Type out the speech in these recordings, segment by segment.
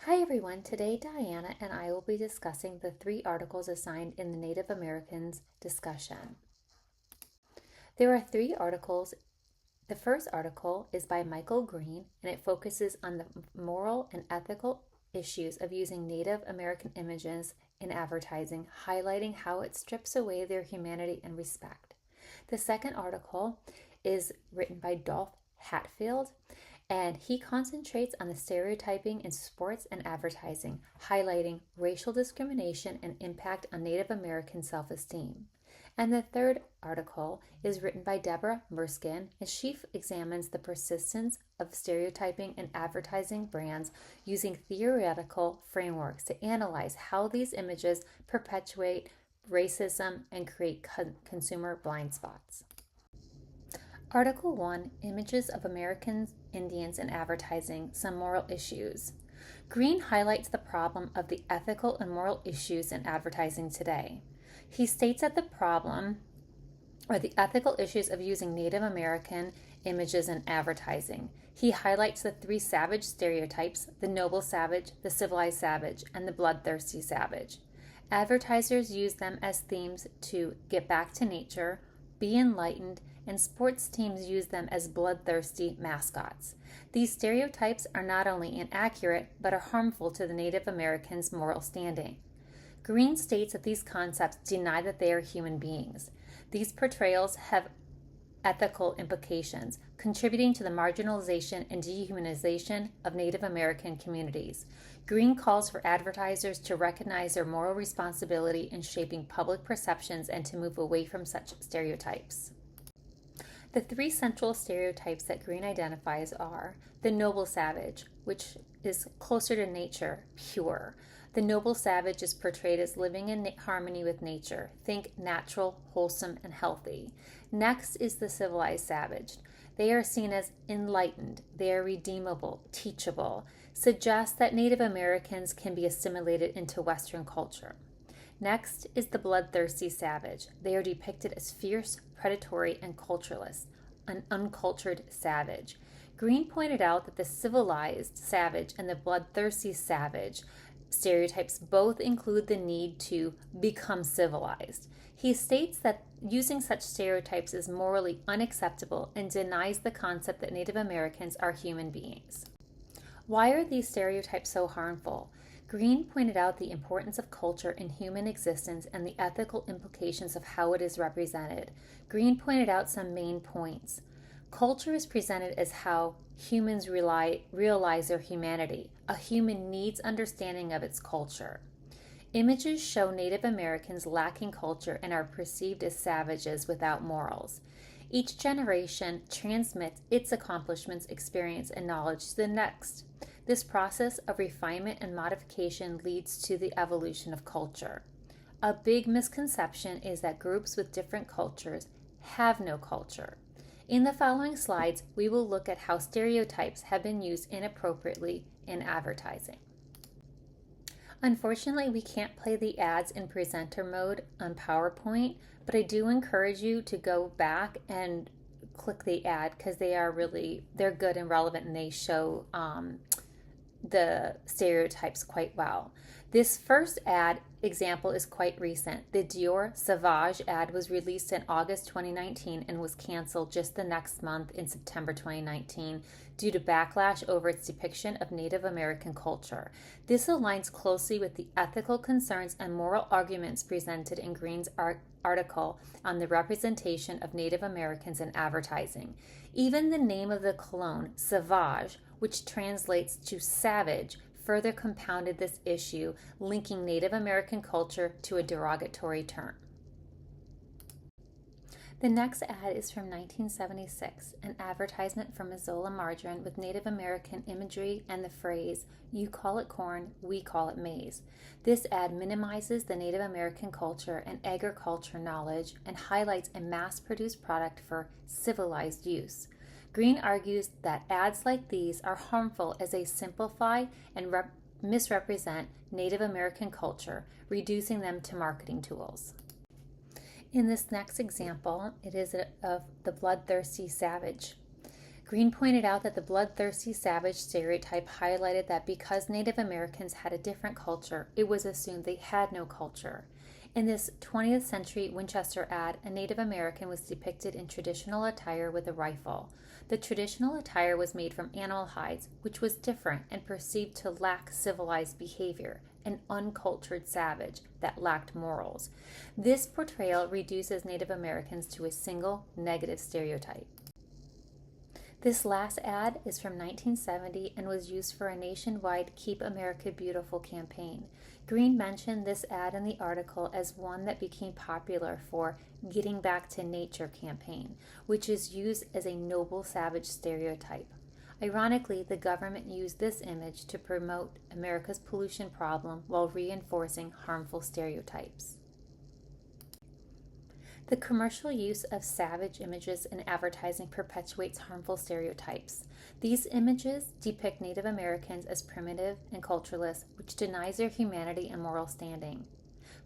Hi everyone, today Diana and I will be discussing the 3 articles assigned in the Native Americans discussion. There are 3 articles. The first article is by Michael Green and it focuses on the moral and ethical issues of using Native American images in advertising, highlighting how it strips away their humanity and respect. The second article is written by Dolph Hatfield and he concentrates on the stereotyping in sports and advertising, highlighting racial discrimination and impact on Native American self-esteem. And the third article is written by Deborah Merskin, and she examines the persistence of stereotyping in advertising brands using theoretical frameworks to analyze how these images perpetuate racism and create consumer blind spots. Article 1, Images of American Indians in Advertising, Some Moral Issues. Green highlights the problem of the ethical and moral issues in advertising today. He states that the problem are the ethical issues of using Native American images in advertising. He highlights the 3 savage stereotypes: the noble savage, the civilized savage, and the bloodthirsty savage. Advertisers use them as themes to get back to nature, be enlightened, and sports teams use them as bloodthirsty mascots. These stereotypes are not only inaccurate, but are harmful to the Native Americans' moral standing. Green states that these concepts deny that they are human beings. These portrayals have ethical implications, contributing to the marginalization and dehumanization of Native American communities. Green calls for advertisers to recognize their moral responsibility in shaping public perceptions and to move away from such stereotypes. The 3 central stereotypes that Green identifies are the noble savage, which is closer to nature, pure. The noble savage is portrayed as living in harmony with nature. Think natural, wholesome, and healthy. Next is the civilized savage. They are seen as enlightened. They are redeemable, teachable, suggest that Native Americans can be assimilated into Western culture. Next is the bloodthirsty savage. They are depicted as fierce, predatory, and cultureless, an uncultured savage. Green pointed out that the civilized savage and the bloodthirsty savage stereotypes both include the need to become civilized. He states that using such stereotypes is morally unacceptable and denies the concept that Native Americans are human beings. Why are these stereotypes so harmful? Green pointed out the importance of culture in human existence and the ethical implications of how it is represented. Green pointed out some main points. Culture is presented as how humans realize their humanity. A human needs understanding of its culture. Images show Native Americans lacking culture and are perceived as savages without morals. Each generation transmits its accomplishments, experience, and knowledge to the next. This process of refinement and modification leads to the evolution of culture. A big misconception is that groups with different cultures have no culture. In the following slides, we will look at how stereotypes have been used inappropriately in advertising. Unfortunately, we can't play the ads in presenter mode on PowerPoint, but I do encourage you to go back and click the ad because they're good and relevant, and they show the stereotypes quite well. This first ad example is quite recent. The Dior Sauvage ad was released in August 2019 and was canceled just the next month in September 2019 due to backlash over its depiction of Native American culture. This aligns closely with the ethical concerns and moral arguments presented in Green's article on the representation of Native Americans in advertising. Even the name of the cologne, Sauvage, which translates to savage, further compounded this issue, linking Native American culture to a derogatory term. The next ad is from 1976, an advertisement for Mazola margarine with Native American imagery and the phrase, "You call it corn, we call it maize." This ad minimizes the Native American culture and agriculture knowledge and highlights a mass-produced product for civilized use. Green argues that ads like these are harmful as they simplify and misrepresent Native American culture, reducing them to marketing tools. In this next example, it is of the bloodthirsty savage. Green pointed out that the bloodthirsty savage stereotype highlighted that because Native Americans had a different culture, it was assumed they had no culture. In this 20th century Winchester ad, a Native American was depicted in traditional attire with a rifle. The traditional attire was made from animal hides, which was different and perceived to lack civilized behavior, an uncultured savage that lacked morals. This portrayal reduces Native Americans to a single negative stereotype. This last ad is from 1970 and was used for a nationwide Keep America Beautiful campaign. Green mentioned this ad in the article as one that became popular for Getting Back to Nature campaign, which is used as a noble savage stereotype. Ironically, the government used this image to promote America's pollution problem while reinforcing harmful stereotypes. The commercial use of savage images in advertising perpetuates harmful stereotypes. These images depict Native Americans as primitive and cultureless, which denies their humanity and moral standing.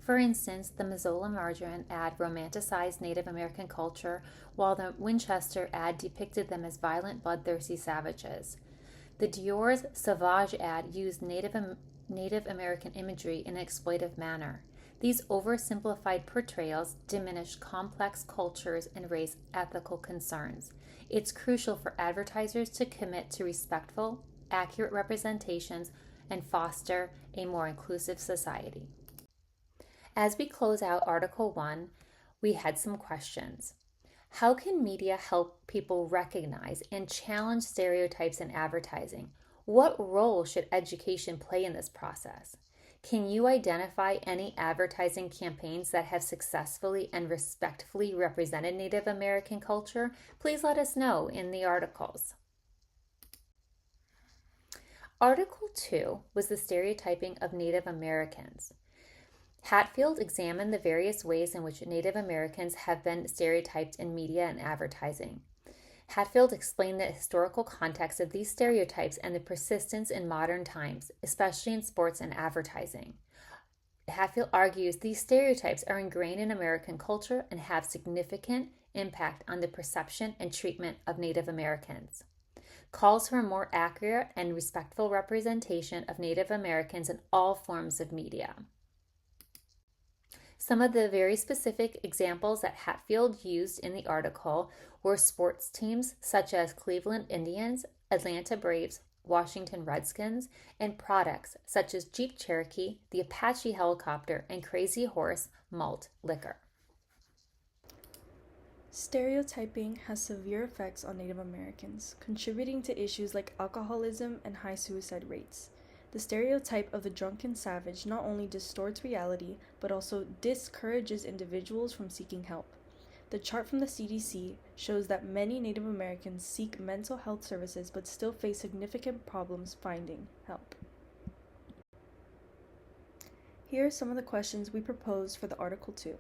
For instance, the Mazola margarine ad romanticized Native American culture, while the Winchester ad depicted them as violent, bloodthirsty savages. The Dior's Sauvage ad used Native American imagery in an exploitive manner. These oversimplified portrayals diminish complex cultures and raise ethical concerns. It's crucial for advertisers to commit to respectful, accurate representations and foster a more inclusive society. As we close out Article 1, we had some questions. How can media help people recognize and challenge stereotypes in advertising? What role should education play in this process? Can you identify any advertising campaigns that have successfully and respectfully represented Native American culture? Please let us know in the articles. Article 2 was the stereotyping of Native Americans. Hatfield examined the various ways in which Native Americans have been stereotyped in media and advertising. Hatfield explained the historical context of these stereotypes and the persistence in modern times, especially in sports and advertising. Hatfield argues these stereotypes are ingrained in American culture and have significant impact on the perception and treatment of Native Americans. Calls for a more accurate and respectful representation of Native Americans in all forms of media. Some of the very specific examples that Hatfield used in the article were sports teams such as Cleveland Indians, Atlanta Braves, Washington Redskins, and products such as Jeep Cherokee, the Apache helicopter, and Crazy Horse malt liquor. Stereotyping has severe effects on Native Americans, contributing to issues like alcoholism and high suicide rates. The stereotype of the drunken savage not only distorts reality, but also discourages individuals from seeking help. The chart from the CDC shows that many Native Americans seek mental health services but still face significant problems finding help. Here are some of the questions we proposed for the Article 2.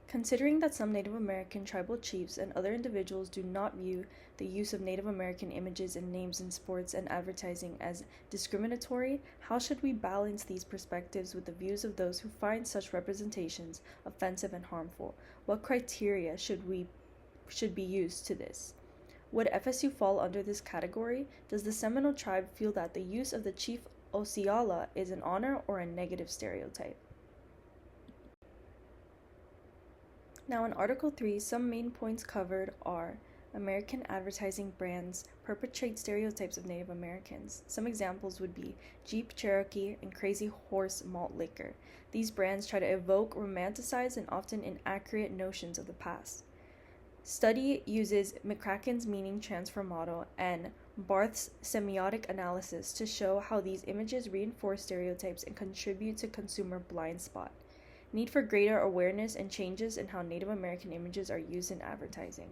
Considering that some Native American tribal chiefs and other individuals do not view the use of Native American images and names in sports and advertising as discriminatory, how should we balance these perspectives with the views of those who find such representations offensive and harmful? What criteria should be used to this? Would FSU fall under this category? Does the Seminole tribe feel that the use of the Chief Osceola is an honor or a negative stereotype? Now in Article 3, some main points covered are American advertising brands perpetrate stereotypes of Native Americans. Some examples would be Jeep Cherokee and Crazy Horse malt liquor. These brands try to evoke, romanticize, and often inaccurate notions of the past. Study uses McCracken's meaning transfer model and Barth's semiotic analysis to show how these images reinforce stereotypes and contribute to consumer blind spot. Need for greater awareness and changes in how Native American images are used in advertising.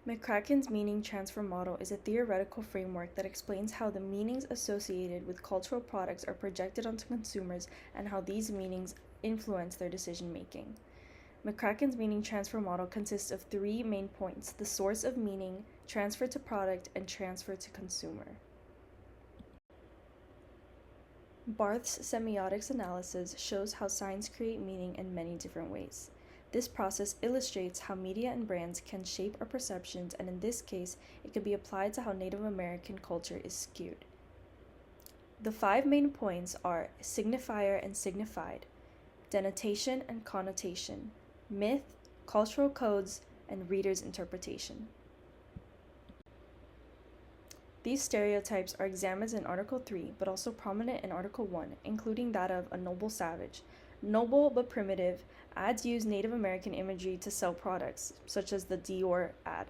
McCracken's meaning transfer model is a theoretical framework that explains how the meanings associated with cultural products are projected onto consumers and how these meanings influence their decision-making. McCracken's meaning transfer model consists of three main points: the source of meaning, transfer to product, and transfer to consumer. Barth's semiotics analysis shows how signs create meaning in many different ways. This process illustrates how media and brands can shape our perceptions, and in this case, it can be applied to how Native American culture is skewed. The 5 main points are signifier and signified, denotation and connotation, myth, cultural codes, and reader's interpretation. These stereotypes are examined in Article 3, but also prominent in Article 1, including that of a noble savage. Noble but primitive, ads use Native American imagery to sell products, such as the Dior ad.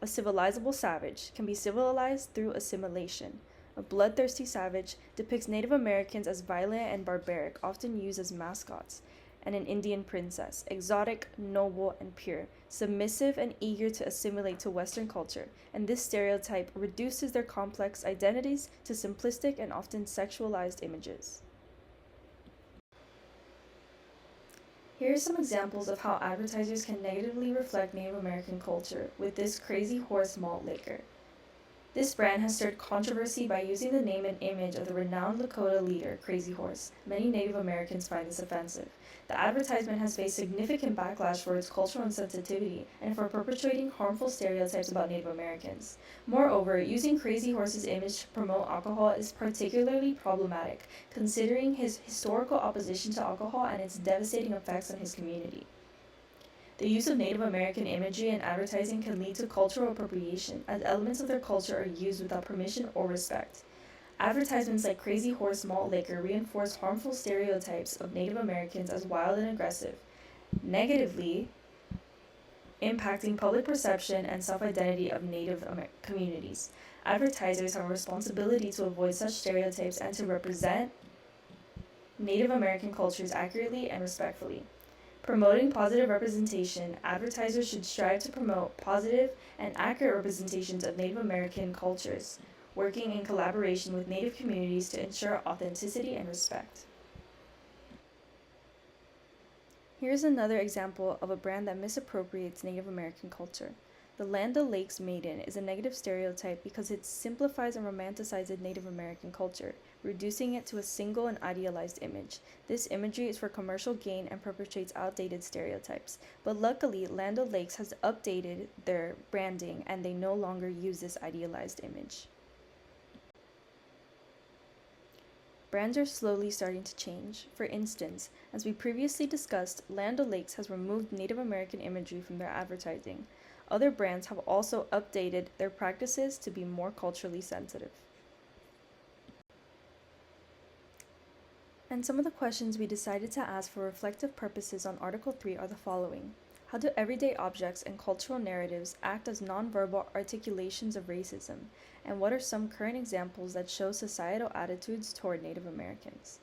A civilizable savage can be civilized through assimilation. A bloodthirsty savage depicts Native Americans as violent and barbaric, often used as mascots. And an Indian princess, exotic, noble, and pure, submissive and eager to assimilate to Western culture, and this stereotype reduces their complex identities to simplistic and often sexualized images. Here are some examples of how advertisers can negatively reflect Native American culture with this Crazy Horse malt liquor. This brand has stirred controversy by using the name and image of the renowned Lakota leader, Crazy Horse. Many Native Americans find this offensive. The advertisement has faced significant backlash for its cultural insensitivity and for perpetuating harmful stereotypes about Native Americans. Moreover, using Crazy Horse's image to promote alcohol is particularly problematic, considering his historical opposition to alcohol and its devastating effects on his community. The use of Native American imagery in advertising can lead to cultural appropriation, as elements of their culture are used without permission or respect. Advertisements like Crazy Horse malt liquor reinforce harmful stereotypes of Native Americans as wild and aggressive, negatively impacting public perception and self-identity of Native communities. Advertisers have a responsibility to avoid such stereotypes and to represent Native American cultures accurately and respectfully. Promoting positive representation, advertisers should strive to promote positive and accurate representations of Native American cultures, working in collaboration with Native communities to ensure authenticity and respect. Here's another example of a brand that misappropriates Native American culture. The Land O'Lakes Maiden is a negative stereotype because it simplifies and romanticizes Native American culture, reducing it to a single and idealized image. This imagery is for commercial gain and perpetuates outdated stereotypes. But luckily, Land O'Lakes has updated their branding and they no longer use this idealized image. Brands are slowly starting to change. For instance, as we previously discussed, Land O'Lakes has removed Native American imagery from their advertising. Other brands have also updated their practices to be more culturally sensitive. And some of the questions we decided to ask for reflective purposes on Article 3 are the following. How do everyday objects and cultural narratives act as nonverbal articulations of racism? And what are some current examples that show societal attitudes toward Native Americans?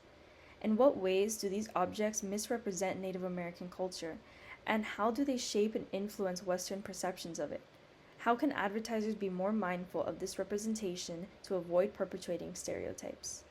In what ways do these objects misrepresent Native American culture? And how do they shape and influence Western perceptions of it? How can advertisers be more mindful of this representation to avoid perpetuating stereotypes?